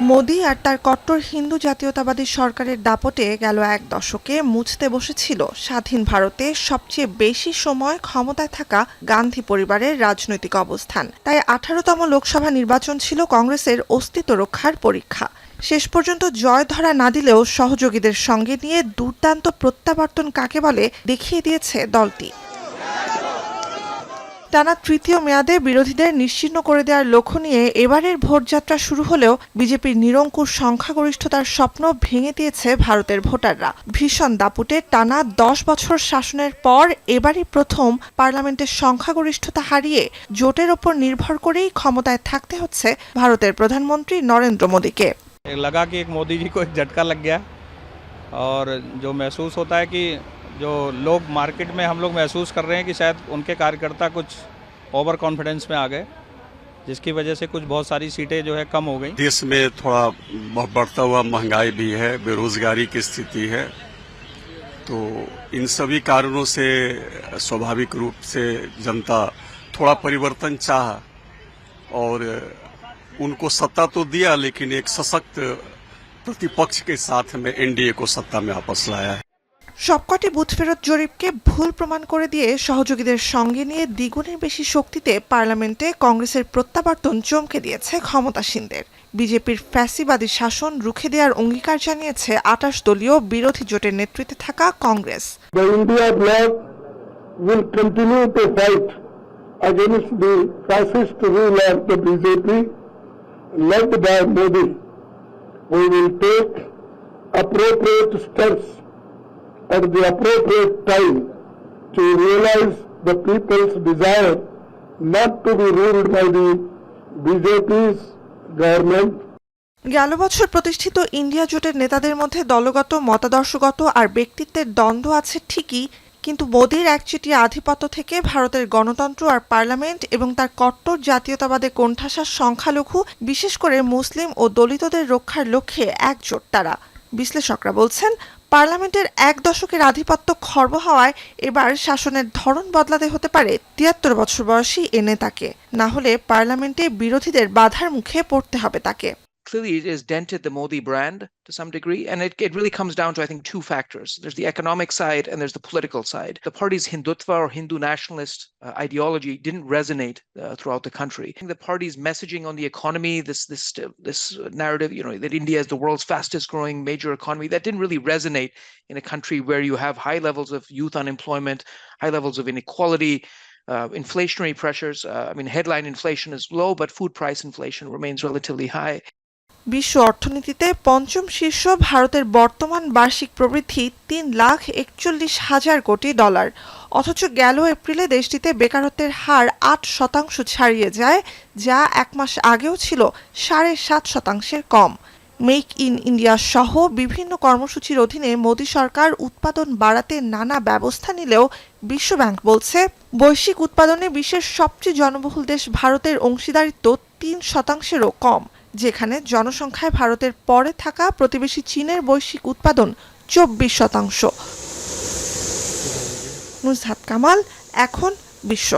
মোদি আর তার কট্টর হিন্দু জাতীয়তাবাদী সরকারের দাপটে গেল এক দশকে মুছতে বসেছিল স্বাধীন ভারতে সবচেয়ে বেশি সময় ক্ষমতায় থাকা গান্ধী পরিবারের রাজনৈতিক অবস্থান। তাই 18তম লোকসভা নির্বাচন ছিল কংগ্রেসের অস্তিত্ব রক্ষার পরীক্ষা। শেষ পর্যন্ত জয় ধরা না দিলেও সহযোগীদের সঙ্গে নিয়ে দুর্দান্ত প্রত্যাবর্তন কাকে বলে দেখিয়ে দিয়েছে দলটি। টানা তৃতীয় মেয়াদে বিরোধীদের নিশ্চিহ্ন করে দেওয়ার লক্ষ্য নিয়ে এবারের ভোটযাত্রা শুরু হলেও বিজেপির নিরঙ্কুশ সংখ্যাগরিষ্ঠতার স্বপ্ন ভেঙে দিয়েছে ভারতের ভোটাররা। ভীষণ দাপুটে টানা 10 বছর শাসনের পর এবারই প্রথম পার্লামেন্টের সংখ্যাগরিষ্ঠতা হারিয়ে জোটের ওপর নির্ভর করেই ক্ষমতায় থাকতে হচ্ছে ভারতের প্রধানমন্ত্রী নরেন্দ্র মোদীকে। लगा कि एक मोदी जी को एक झटका लग गया और जो महसूस होता है कि जो लोग मार्केट में हम लोग महसूस कर रहे हैं कि शायद उनके कार्यकर्ता कुछ ओवर कॉन्फिडेंस में आ गए, जिसकी वजह से कुछ बहुत सारी सीटें जो है कम हो गई। देश में थोड़ा बढ़ता हुआ महंगाई भी है, बेरोजगारी की स्थिति है, तो इन सभी कारणों से स्वाभाविक रूप से जनता थोड़ा परिवर्तन चाहा और उनको सत्ता तो दिया, लेकिन एक सशक्त प्रतिपक्ष के साथ में एनडीए को सत्ता में वापस लाया है। সবকটি বুথ ফেরত জরিপকে ভুল প্রমাণ করে দিয়ে সহযোগীদের সঙ্গে নিয়ে দ্বিগুণের বেশি শক্তিতে পার্লামেন্টে কংগ্রেসের প্রত্যাবর্তন চমকে দিয়েছে ক্ষমতাসীনদের। বিজেপির ফ্যাসিবাদী শাসন রুখে দেওয়ার অঙ্গীকার জানিয়েছে 28 দলীয় বিরোধী জোটের নেতৃত্বে থাকা Congress. The India bloc will continue to fight against the fascist rule of the BJP led by Modi. We will take appropriate steps at the appropriate time to realize the people's desire not to be ruled by the BJP's government. গেল বছর প্রতিষ্ঠিত India জোটের নেতাদের মধ্যে দলগত, মতাদর্শগত আর ব্যক্তিত্বের দ্বন্দ্ব আছে ঠিকই, কিন্তু মোদির একচেটিয়া আধিপত্য থেকে ভারতের গণতন্ত্র আর পার্লামেন্ট এবং তার কট্টর জাতীয়তাবাদে কোণঠাসার সংখ্যালঘু, বিশেষ করে মুসলিম ও দলিতদের রক্ষার লক্ষ্যে একজোট তারা। বিশ্লেষকরা বলছেন, পার্লামেন্টের এক দশকের আধিপত্য খর্ব হওয়ায় এবার শাসনের ধরন বদলাতে হতে পারে 73 বছর বয়সী এ নেতাকে, না হলে পার্লামেন্টে বিরোধীদের বাধার মুখে পড়তে হবে তাকে। Clearly, it has dented the Modi brand to some degree, and it really comes down to, I think, two factors. There's the economic side and there's the political side. The party's Hindutva or Hindu nationalist ideology didn't resonate throughout the country. I think the party's messaging on the economy, this narrative, that India is the world's fastest growing major economy, that didn't really resonate in a country where you have high levels of youth unemployment, high levels of inequality, inflationary pressures. Headline inflation is low, but food price inflation remains relatively high. বিশ্ব অর্থনীতিতে পঞ্চম শীর্ষ ভারতের বর্তমান বার্ষিক প্রবৃদ্ধি $3,41,000 কোটি। অথচ গেল এপ্রিলে দেশটিতে বেকারত্বের হার 8% ছাড়িয়ে যায়, যা এক মাস আগেও ছিল 7.5% কম। মেক ইন ইন্ডিয়া সহ বিভিন্ন কর্মসূচির অধীনে মোদী সরকার উৎপাদন বাড়াতে নানা ব্যবস্থা নিলেও বিশ্বব্যাংক বলছে, বৈশ্বিক উৎপাদনে বিশ্বের সবচেয়ে জনবহুল দেশ ভারতের অংশীদারিত্ব 3%-ও কম, যেখানে জনসংখ্যায় ভারতের পরে থাকা প্রতিবেশী চীনের বৈশ্বিক উৎপাদন 24%। নুসহাত কামাল, এখন বিশ্ব।